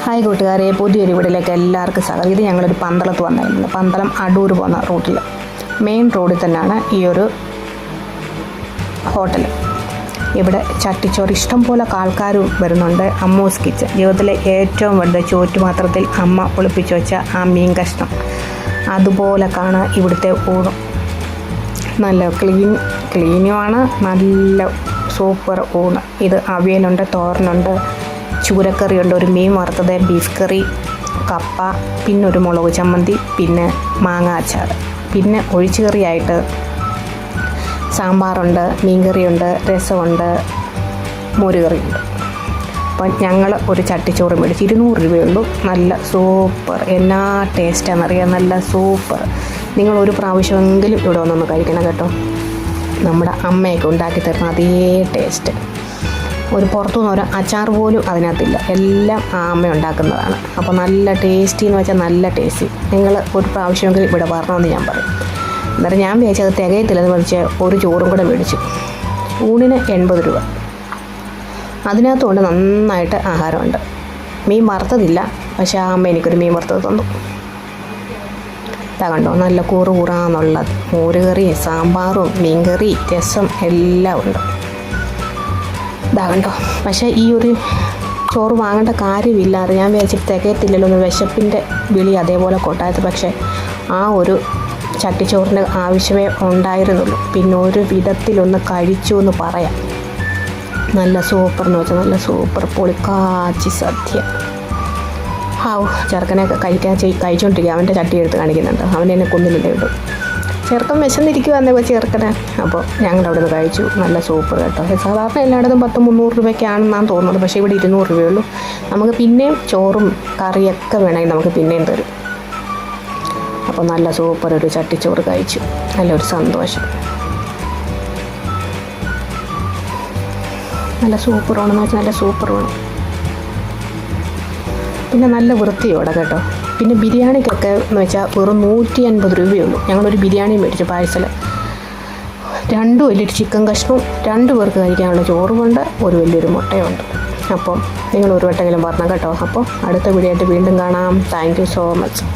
Hi കൂട്ടുകാരെ, പുതിയൊരു വീട്ടിലേക്ക് എല്ലാവർക്കും സ്വാഗതം. ഇത് ഞങ്ങളൊരു പന്തളത്ത് വന്നായിരുന്നു. പന്തളം അടൂർ പോകുന്ന റൂട്ടിൽ മെയിൻ റോഡിൽ തന്നെയാണ് ഈ ഒരു ഹോട്ടൽ. ഇവിടെ ചട്ടിച്ചോറ് ഇഷ്ടം പോലെ ആൾക്കാർ വരുന്നുണ്ട്. അമ്മൂസ് കിച്ചൻ, ജീവിതത്തിലെ ഏറ്റവും വലുത് ചോറ്റുപാത്രത്തിൽ അമ്മ ഒളിപ്പിച്ച് വെച്ച ആ മീൻ കഷ്ണം അതുപോലെ കാണാൻ ഇവിടുത്തെ ഊണ്. നല്ല ക്ലീനുമാണ്, നല്ല സൂപ്പർ ഊണ്. ഇത് അവിയലുണ്ട്, തോരനുണ്ട്, ചൂരക്കറിയുണ്ട്, ഒരു മീൻ വറുത്തത്, ബീഫ് കറി, കപ്പ, പിന്നെ ഒരു മുളക് ചമ്മന്തി, പിന്നെ മാങ്ങ അച്ചാർ, പിന്നെ ഒഴിച്ചുകറിയായിട്ട് സാമ്പാറുണ്ട്, മീൻകറിയുണ്ട്, രസമുണ്ട്, മോരുകറിയുണ്ട്. അപ്പം ഞങ്ങൾ ഒരു ചട്ടിച്ചോറ് മേടിച്ച് 200 രൂപയുള്ളൂ. നല്ല സൂപ്പർ, എന്നാ ടേസ്റ്റാണെന്നറിയാം, നല്ല സൂപ്പർ. നിങ്ങളൊരു പ്രാവശ്യമെങ്കിലും ഇവിടെ വന്നൊന്ന് കഴിക്കണം കേട്ടോ. നമ്മുടെ അമ്മയൊക്കെ ഉണ്ടാക്കി തരുന്ന അതേ ടേസ്റ്റ്. ഒരു പുറത്തുനിന്ന് ഒരു അച്ചാർ പോലും അതിനകത്തില്ല, എല്ലാം ആ അമ്മ ഉണ്ടാക്കുന്നതാണ്. അപ്പോൾ നല്ല ടേസ്റ്റി എന്ന് വെച്ചാൽ നല്ല ടേസ്റ്റി. നിങ്ങൾ ഒരു പ്രാവശ്യമെങ്കിലും ഇവിടെ വരണമെന്ന് ഞാൻ പറയും. എന്നിട്ട് ഞാൻ വിചാരിച്ചത് തികയത്തില്ലെന്ന് വെച്ച് ഒരു ചോറും കൂടെ മേടിച്ചു. ഊണിന് 80 രൂപ. അതിനകത്തുകൊണ്ട് നന്നായിട്ട് ആഹാരമുണ്ട്. മീൻ വറുത്തതില്ല, പക്ഷേ ആ അമ്മ എനിക്കൊരു മീൻ വറുത്തത് തന്നു. ഇതാ കണ്ടോ, നല്ല കൂറാന്നുള്ളത്. മോരുകറി, സാമ്പാറും, മീൻകറി, രസം എല്ലാം ഉണ്ട്. ഇതാ കണ്ടോ. പക്ഷേ ഈ ഒരു ചോറ് വാങ്ങേണ്ട കാര്യമില്ല. അത് ഞാൻ വിചാരിച്ചിട്ട് തികയത്തില്ലല്ലോ എന്ന് വിശപ്പിൻ്റെ വിളി അതേപോലെ കൊട്ടായത്. പക്ഷേ ആ ഒരു ചട്ടിച്ചോറിൻ്റെ ആവശ്യമേ ഉണ്ടായിരുന്നുള്ളൂ. പിന്നെ ഒരു വിധത്തിലൊന്ന് കഴിച്ചു എന്ന് പറയാം. നല്ല സൂപ്പർ എന്ന് വെച്ചാൽ നല്ല സൂപ്പർ പൊളിക്കാച്ചി സദ്യ. ചെറുക്കനെയൊക്കെ കഴിച്ചുകൊണ്ടിരിക്കുക. അവൻ്റെ ചട്ടി എടുത്ത് കാണിക്കുന്നുണ്ട്. അവൻ എന്നെ കൊന്നില്ലേ ഇട്ടു. ചെറുക്കൻ വിശന്നിരിക്കുവാന്നേ ചെറുക്കനെ. അപ്പോൾ ഞങ്ങളവിടെ നിന്ന് കഴിച്ചു. നല്ല സൂപ്പർ കേട്ടോ. സാധാരണ എല്ലായിടത്തും 100-300 രൂപയ്ക്കാണെന്നാണ് തോന്നുന്നത്. പക്ഷേ ഇവിടെ 200 രൂപയുള്ളൂ. നമുക്ക് പിന്നെയും ചോറും കറിയൊക്കെ വേണമെങ്കിൽ നമുക്ക് പിന്നെയും തരും. അപ്പോൾ നല്ല സൂപ്പർ ഒരു ചട്ടിച്ചോറ് കഴിച്ചു. നല്ലൊരു സന്തോഷം. നല്ല സൂപ്പറാണെന്ന് വെച്ചാൽ നല്ല സൂപ്പറാണ്. പിന്നെ നല്ല വൃത്തിയോടെ കേട്ടോ. പിന്നെ ബിരിയാണിക്കൊക്കെ എന്ന് വെച്ചാൽ വെറും 150 രൂപയുള്ളൂ. ഞങ്ങളൊരു ബിരിയാണി മേടിച്ചു പാഴ്സൽ. 2 വലിയൊരു ചിക്കൻ കഷ്ണവും 2 പേർക്ക് കഴിക്കാനുള്ള ചോറുമുണ്ട്, ഒരു വലിയൊരു മുട്ടയുണ്ട്. അപ്പം നിങ്ങൾ ഒരു വട്ടമെങ്കിലും പറഞ്ഞാൽ കേട്ടോ. അപ്പോൾ അടുത്ത വീഡിയോ ആയിട്ട് വീണ്ടും കാണാം. Thank you so much.